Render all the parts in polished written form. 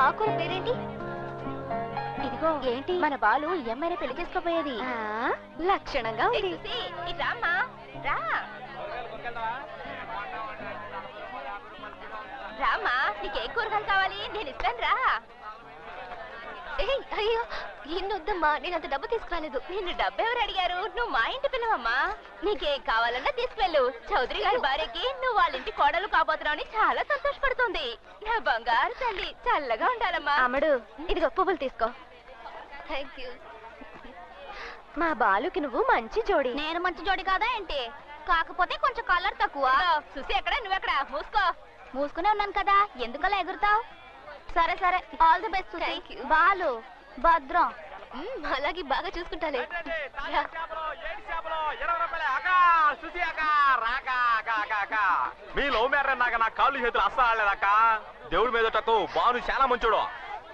ఆకుల పేరేంటి? ఇదిగో ఏంటి మన బాలు ఎమ్మెల్యే పెళ్లి చేసుకోపోయేది. లక్షణంగా ఉంది. రామా నీకే కూరగాయలు కావాలి నేను ఇస్తాను రా. అయ్యో ఇన్నొద్దమ్మా నేను అంత డబ్బు తీసుకురాలేదు. నిన్ను డబ్బు ఎవరు అడిగారు? నువ్వు మా ఇంటి పిల్లవమ్మా. నీకేం కావాలన్నా తీసుకెళ్ళు. చౌదరి గారి భార్యకి నువ్వు వాళ్ళ ఇంటి కోడలు కాబోతున్నావు చాలా సంతోషపడుతుంది. నా బంగారు తల్లి చల్లగా ఉండాలమ్మా. అమ్మడు ఇదిగో పువ్వులు తీసుకో. Thank you. మా బాలుకి నువ్వు మంచి జోడి. నేను మంచి జోడి కాదా ఏంటి? కాకపోతే కొంచెం కలర్ తక్కువ. చూసి ఎక్కడ నువ్వెక్కడ? మూసుకో. మూసుకునే ఉన్నాను కదా ఎందుకలా ఎగురుతావు? సరే సరే ఆల్ ది బెస్ట్. బాలు భద్రం. అలాగే బాగా చూసుకుంటాలే. మీ లవ్ మ్యారేజ్ నాక నా కాళ్ళు చేతులు అస్సలు ఆడలేదాక. దేవుడి మీద బాను చాలా మంచోడు.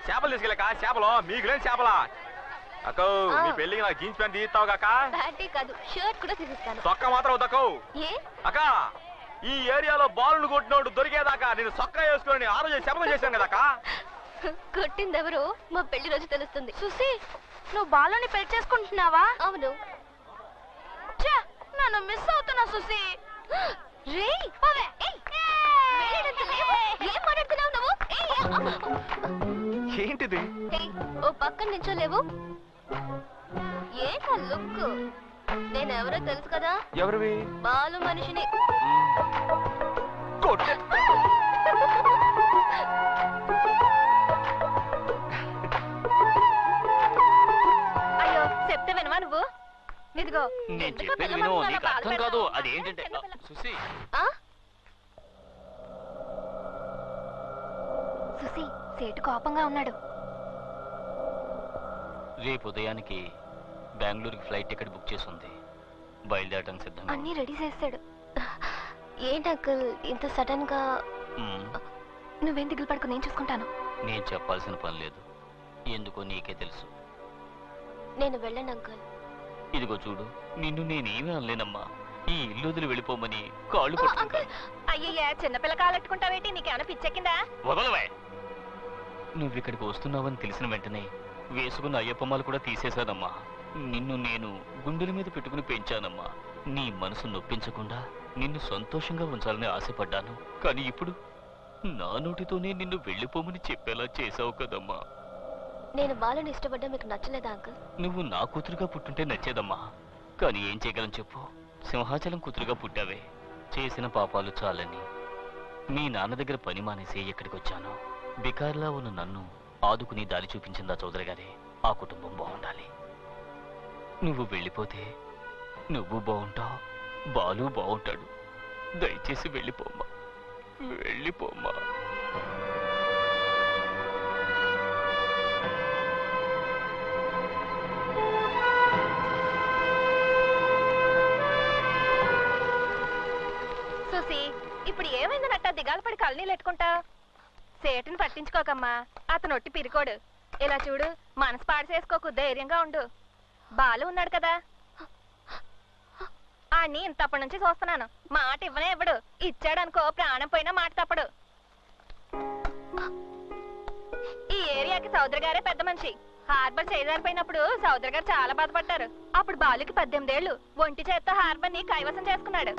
చేపలు తీసుకెళ్ళాక చేపలు మీకు లేని చేపలా అక్క. మీ పెళ్లికి నాకు జీన్స్ ప్యాంట్ తీస్తావు కాక? కాదు షర్ట్ కూడా తీసిస్తాను. సొక్క మాత్రం వద్దకు అక్క. ఈ ఏరియాలో బాలును కొట్టినోడు దొరికేదాకా నేను సొక్క వేసుకుని ఆ రోజు శపథం చేశాను కదాకా. కొట్టిందెవరు మా పెళ్లి రోజు తెలుస్తుంది. సుసి నువ్వు బాలుని పెళ్లి చేసుకుంటున్నావా? అవును. నన్ను మిస్ అవుతున్నా సుసి. ఏం మాట్లాడుతున్నావు నువ్వు? ఏంటిది? ఓ పక్కన నించోలేవు. ఏంటా లుక్? నేనెవరో తెలుసు కదా? ఎవరివి? బాలు మనిషిని. అయ్యో చెప్తే వినవా నువ్వు? ఇదిగో నేను చెప్పేది విను. నీకు అర్థం కాదు. అది ఏంటంటే సుసి సుసి సేటు కోపంగా ఉన్నాడు. రేపు ఉదయానికి బెంగళూరుకి ఫ్లైట్ టికెట్ బుక్ చేసి ఉంది. బయలుదేరడానికి సిద్ధంగా. అన్నీ రెడీ చేస్తాడు. ఏంటి అంకుల్ ఇంత సడన్ గా? నువ్వేం దిగులు పడుకో నేను చూసుకుంటాను. నేను చెప్పాల్సిన పని లేదు. ఎందుకో నీకే తెలుసు. నేను వెళ్ళను అంకుల్. ఇదిగో చూడు నిన్ను నేనేమీ అనలేనమ్మా. ఈ ఇల్లు వదిలి వెళ్ళిపోమని కాళ్ళు పట్టుకుంటాను. అయ్యయ్యా చిన్నపిల్ల కాలెట్టుకుంటావేంటి? నీకేమైనా పిచ్చెక్కిందా? వదలవే. నువ్వు ఇక్కడికి వస్తున్నావని తెలిసిన వెంటనే వేసుకున్న అయ్యప్పమ్మలు కూడా తీసేశానమ్మా. నిన్ను నేను గుండెల మీద పెట్టుకుని పెంచానమ్మా. నీ మనసు నొప్పించకుండా నిన్ను సంతోషంగా ఉంచాలని ఆశపడ్డాను. కానీ ఇప్పుడు నా నోటితోనే నిన్ను వెళ్ళిపోమని చెప్పేలా చేసావు కదమ్మా. నేను బాలని ఇష్టపడ్డా మీకు నచ్చలేదా అంకుల్? నువ్వు నా కూతురుగా పుట్టుంటే నచ్చేదమ్మా. కానీ ఏం చేయగలను చెప్పు? సింహాచలం కూతురుగా పుట్టావే. చేసిన పాపాలు చాలని మీ నాన్న దగ్గర పని మానేసి ఇక్కడికి వచ్చాను. బికార్లా ఉన్న నన్ను ఆదుకుని దారి చూపించిందా చౌదరి గారే. ఆ కుటుంబం బాగుండాలి. నువ్వు వెళ్ళిపోతే నువ్వు బాగుంటావు, బాలు బాగుంటాడు. దయచేసి వెళ్ళిపోమ్మా, వెళ్ళిపోమ్మా. చూసి ఇప్పుడు ఏమైందనట్ట దిగాలు పడి కళ్ళనీళ్ళు ఎట్టుకుంటా? సేటుని పట్టించుకోకమ్మా. అతను ఒట్టి పిరికోడు. ఇలా చూడు మనసు పాడు చేసుకోకు, ధైర్యంగా ఉండు. బాలు ఉన్నాడు కదా, ఆడిని ఇంతప్పటి నుంచి చూస్తున్నాను. మాట ఇవ్వనే ఇవ్వడు. ఇచ్చాడనుకో ప్రాణం పోయినా మాట తప్పడు. ఈ ఏరియాకి చౌదరి గారే పెద్ద మనిషి. హార్బర్ చేయదారిపోయినప్పుడు చౌదరి గారు చాలా బాధపడ్డారు. అప్పుడు బాలుకి 18 ఏళ్ళు. ఒంటి చేత్తో హార్బర్ ని కైవసం చేసుకున్నాడు.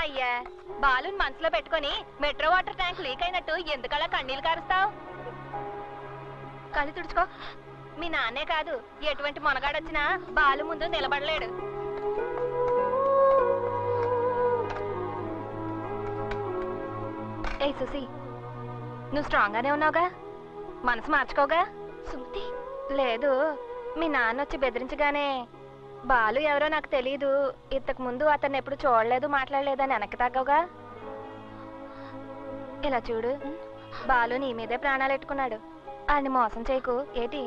అయ్యా బాలుని మనసులో పెట్టుకుని మెట్రో వాటర్ ట్యాంక్ లీక్ అయినట్టు ఎందుకలా కన్నీళ్లు కారుస్తావు? కళ్ళు తుడుచుకో. మీ నాన్నే కాదు ఎటువంటి మొనగాడొచ్చినా బాలు ముందు నిలబడలేడు. ఏ సుసి నువ్వు స్ట్రాంగ్ గానే ఉన్నావుగా, మనసు మార్చుకోగా. సుమతి లేదు, మీ నాన్న వచ్చి బెదిరించగానే బాలు ఎవరో నాకు తెలీదు, ఇంతకు ముందు అతన్ని ఎప్పుడు చూడలేదు మాట్లాడలేదని వెనక్కి తగ్గవుగా. ఇలా చూడు బాలు నీ మీదే ప్రాణాలు ఎట్టుకున్నాడు. ఆయన్ని మోసం చేయకు. ఏటి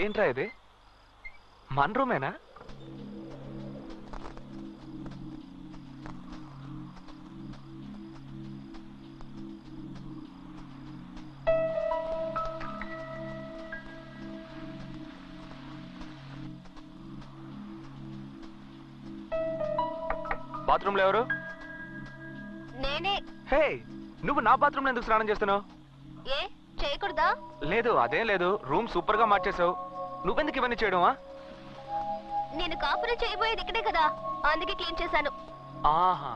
ఏంట్రా ఇది? మన రూమేనా? బాత్రూమ్ లో ఎవరు? నేనే. హే, నువ్వు నా బాత్రూమ్ లో ఎందుకు స్నానం చేస్తున్నావు? ఏ చేయకూడదా? లేదు, అదేం లేదు. రూమ్ సూపర్ గా మార్చేసావు. నువ్వెందుకు ఇవన్నీ చేయడమా? నేను కాపురం చేయబోయేది ఇక్కడే కదా, అందుకే క్లీన్ చేశాను. ఆహా.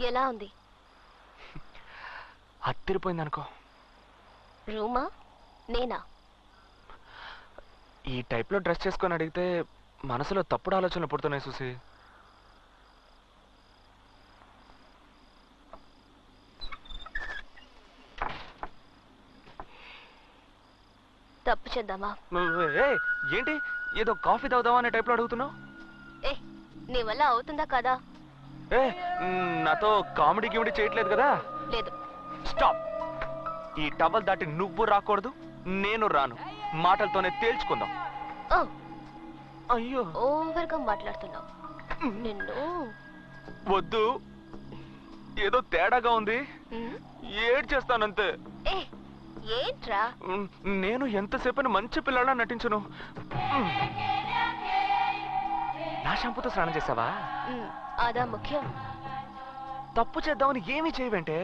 ఎలా ఉంది? అత్తిరిపోయింది అనుకో. రూమా? నేనా? ఈ టైప్ లో డ్రెస్ చేసుకొని అడిగితే మనసులో తప్పుడు ఆలోచనలు పుడుతున్నాయి సుసి. తప్పు చేద్దామా? ఏంటి ఏదో కాఫీ తాగుదామా అనే టైప్ లో అడుగుతున్నావు? ఏ నీ వల్ల అవుతుందా కదా? ఏ నాతో కామెడీ గిమిడీ చేయట్లేదు కదా? లేదు. స్టాప్. ఈ టవల్ దాటి నువ్వు రాకూడదు, నేను రాను. మాటలతోనే తేల్చుకుందాం. ఓ అయ్యో, ఓవర్గా మాట్లాడుతున్నావు. నిన్ను వద్దు, ఏదో తేడాగా ఉంది. ఏడ్ చేస్తానంతే. ఏ ఏంట్రా? నేను ఎంతసేపని మంచి పిల్లలా నటించను. నా షాంపూతో స్నానం చేసావా? అదా ముఖ్యం. తప్పు చేద్దామని ఏమీ చేయవంటే.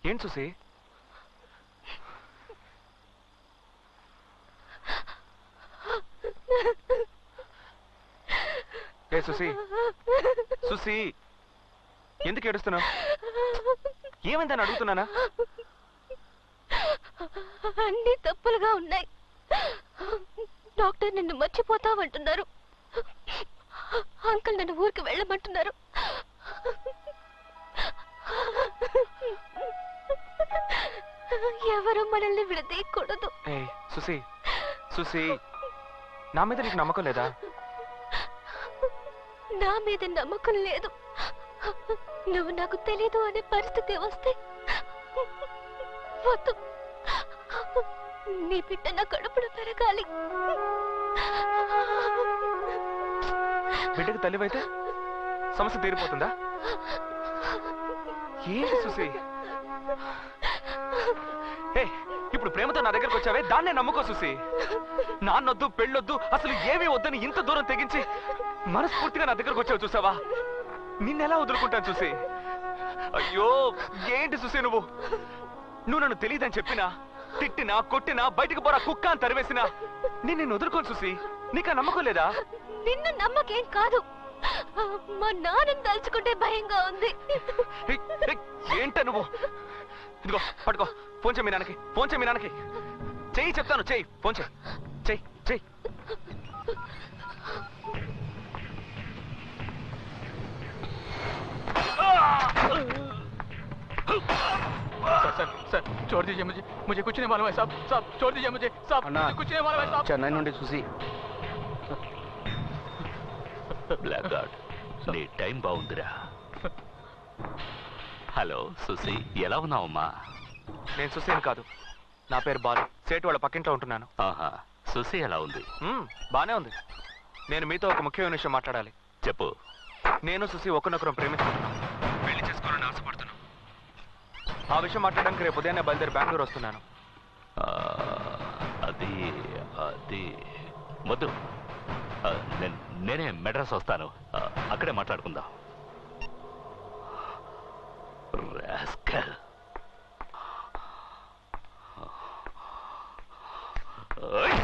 ఏంటి సుసి? ఏ సుసి, సుసి ఎందుకు ఏడుస్తున్నావు? ఏమైందని అడుగుతున్నానా? అన్ని తప్పులుగా ఉన్నాయి. డాక్టర్ నిన్ను మర్చిపోతావంటున్నారు. అంకుల్ నన్ను ఊరికి వెళ్ళమంటున్నారు. ఎవరు మనల్ని విడదీయకూడదు. సుసి, సుసి నా మీద నీకు నమ్మకం లేదా? నా మీద నమ్మకం లేదు. నువ్వు నాకు తెలీదు అనే పరిస్థితి వస్తే వద్దు. నీ బిడ్డ నా కడుపులో పెరగాలి. బిడ్డకు తల్లివైతే సమస్య తీరిపోతుందా? ఏంటి సుసి? ఇప్పుడు ప్రేమతో నా దగ్గరకు వచ్చావే, దాన్నే నమ్ముకో సుసి. నాన్నొద్దు, పెళ్ళొద్దు, అసలు ఏమీ వద్దని ఇంత దూరం తెగించి మనస్ఫూర్తిగా నా దగ్గరకు వచ్చావు చూసావా? నిన్నెలా వదులుకుంటాను చూసి? అయ్యో ఏంటి సుసి నువ్వు నన్ను తెలియదని చెప్పినా, తిట్టినా, కొట్టినా, బయటకు పోరా కుక్క అని తరివేసినా నేను వదులుకోను చూసి. నీకా నమ్మకం లేదా? నిన్ను నమ్మకేం కాదు, మా నాన్నని తలుచుకుంటే భయంగా ఉంది. ఏంట నువ్వు? ఇదిగో పట్టుకో, ఫోన్ చేయి మీ నాన్నకి, ఫోన్ చేయి మీ నాన్నకి. చెయ్యి చెప్తాను, చెయ్యి, ఫోన్ చేయి, చెయ్యి, చెయ్యి. सर छोड़ दीजिए मुझे कुछ नहीं मालूम है साहब छोड़ दीजिए मुझे साहब कुछ नहीं मालूम है साहब చెన్నై నుండి చూసి బ్లాక్ గార్డ్ నీ టైం బాగుందిరా. హలో సుసి, ఎలా ఉన్నావమ్మా? నేను సుసేన్ కాదు, నా పేరు బాలు, సేటు వాళ్ళ పక్కింట్లో ఉంటున్నాను. ఆహా, సుసి ఎలా ఉంది? బానే ఉంది. నేను మీతో ఒక ముఖ్యమైన విషయం మాట్లాడాలి. చెప్పు. నేను సుసి ఒకరినొకరం ప్రేమించుకుంటున్నాం, పెళ్లి చేసుకోవాలని ఆశపడుతున్నాం. ఆ విషయం మాట్లాడడానికి రేపు ఉదయాన్నే బయలుదేరి బెంగళూరు వస్తున్నాను. ఆ, అది అది వద్దు. నేనే మెడ్రాస్ వస్తాను, అక్కడే మాట్లాడుకుందాం. రాస్కల్. ఓయ్!